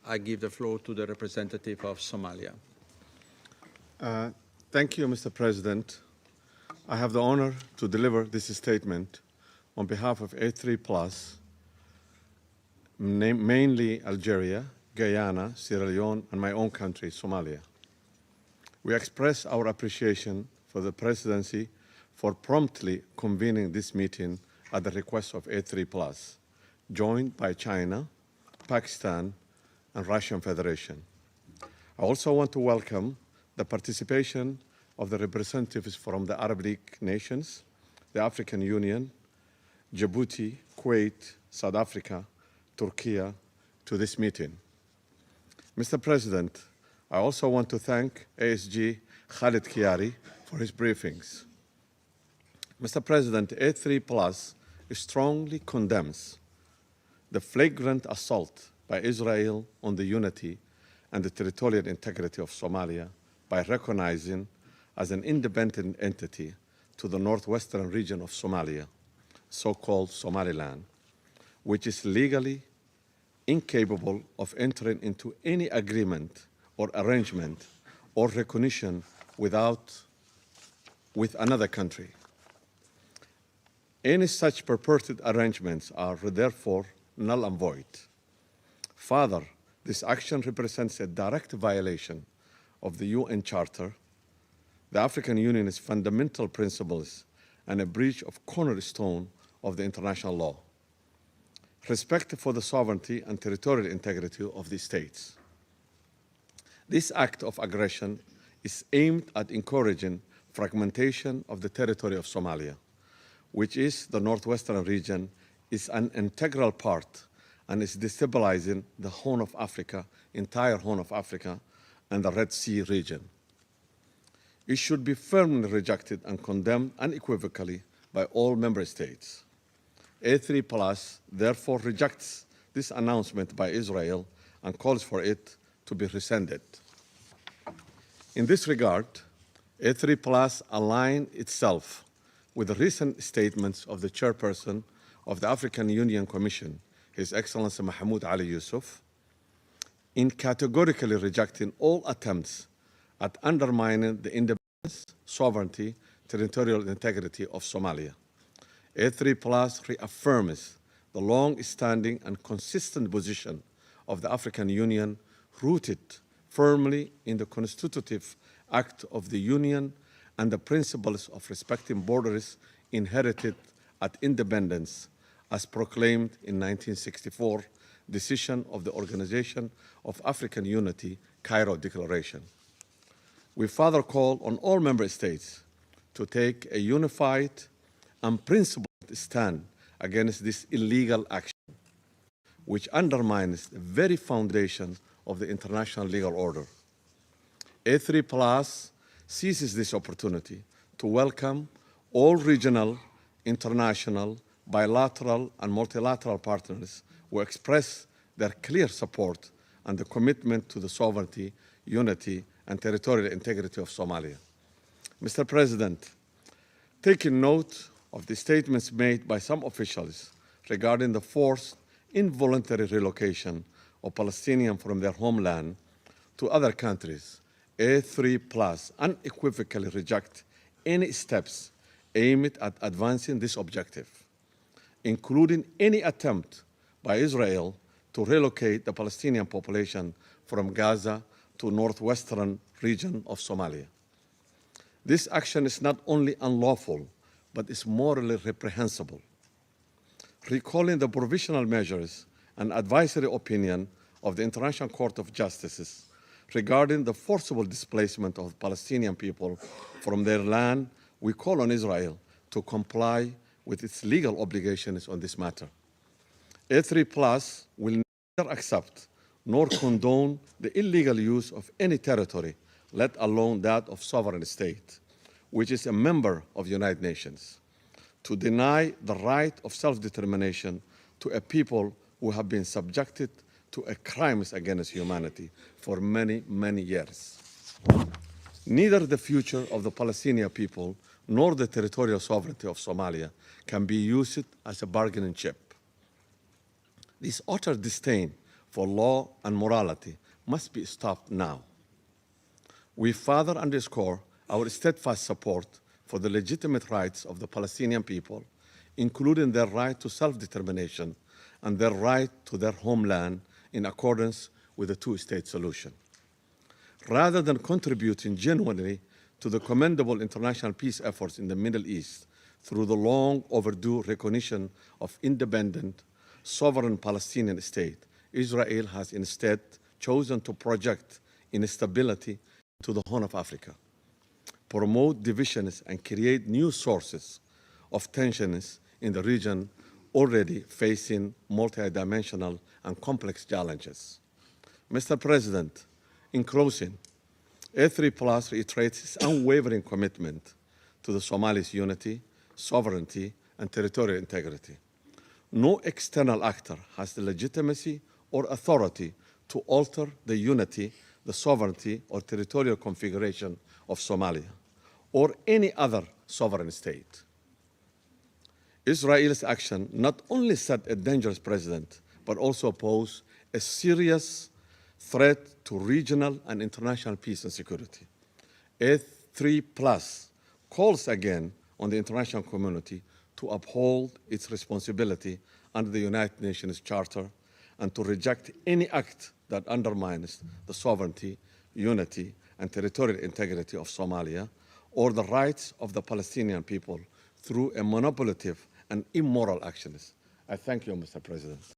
I give the floor to the representative of Somalia. Thank you, Mr. President. I have the honor to deliver this statement on behalf of A3+, mainly Algeria, Guyana, Sierra Leone, and my own country, Somalia. We express our appreciation for the Presidency for promptly convening this meeting at the request of A3+, joined by China, Pakistan, and Russian Federation. I also want to welcome the participation of the representatives from the Arab League nations, the African Union, Djibouti, Kuwait, South Africa, Turkey, to this meeting. Mr. President, I also want to thank ASG Khalid Kiari for his briefings. Mr. President, A3+ strongly condemns the flagrant assault by Israel on the unity and the territorial integrity of Somalia by recognizing as an independent entity to the northwestern region of Somalia, so-called Somaliland, which is legally incapable of entering into any agreement or arrangement or recognition with another country. Any such purported arrangements are therefore null and void. Further, this action represents a direct violation of the UN Charter, the African Union's fundamental principles, and a breach of cornerstone of the international law. Respect for the sovereignty and territorial integrity of the states. This act of aggression is aimed at encouraging fragmentation of the territory of Somalia, which is the northwestern region, is an integral part and is destabilizing the Horn of Africa, entire Horn of Africa, and the Red Sea region. It should be firmly rejected and condemned unequivocally by all member states. A3+ therefore rejects this announcement by Israel and calls for it to be rescinded. In this regard, A3+ aligns itself with the recent statements of the chairperson of the African Union Commission, His Excellency Mahmoud Ali Yusuf, in categorically rejecting all attempts at undermining the independence, sovereignty, territorial integrity of Somalia. A3+ reaffirms the long-standing and consistent position of the African Union, rooted firmly in the constitutive act of the Union and the principles of respecting borders inherited at independence, as proclaimed in 1964 decision of the Organization of African Unity, Cairo Declaration. We further call on all member states to take a unified and principled stand against this illegal action, which undermines the very foundation of the international legal order. A3+ seizes this opportunity to welcome all regional, international, bilateral, and multilateral partners who express their clear support and the commitment to the sovereignty, unity, and territorial integrity of Somalia. Mr. President, taking note of the statements made by some officials regarding the forced involuntary relocation of Palestinians from their homeland to other countries, A3+ unequivocally reject any steps aimed at advancing this objective, including any attempt by Israel to relocate the Palestinian population from Gaza to northwestern region of Somalia. This action is not only unlawful, but is morally reprehensible. Recalling the provisional measures and advisory opinion of the International Court of Justice regarding the forcible displacement of Palestinian people from their land, we call on Israel to comply with its legal obligations on this matter. A3+ will neither accept nor condone the illegal use of any territory, let alone that of sovereign state, which is a member of the United Nations, to deny the right of self-determination to a people who have been subjected to crimes against humanity for many, many years. Neither the future of the Palestinian people nor the territorial sovereignty of Somalia can be used as a bargaining chip. This utter disdain for law and morality must be stopped now. We further underscore our steadfast support for the legitimate rights of the Palestinian people, including their right to self-determination and their right to their homeland in accordance with the two-state solution. Rather than contributing genuinely to the commendable international peace efforts in the Middle East through the long overdue recognition of independent, sovereign Palestinian state, Israel has instead chosen to project instability to the Horn of Africa, promote divisions, and create new sources of tensions in the region already facing multidimensional and complex challenges. Mr. President, in closing, A3+ reiterates its unwavering commitment to the Somalis' unity, sovereignty, and territorial integrity. No external actor has the legitimacy or authority to alter the unity, the sovereignty, or territorial configuration of Somalia or any other sovereign state. Israel's action not only set a dangerous precedent, but also pose a serious threat to regional and international peace and security. A3+ calls again on the international community to uphold its responsibility under the United Nations Charter and to reject any act that undermines the sovereignty, unity, and territorial integrity of Somalia or the rights of the Palestinian people through a manipulative and immoral actions. I thank you, Mr. President.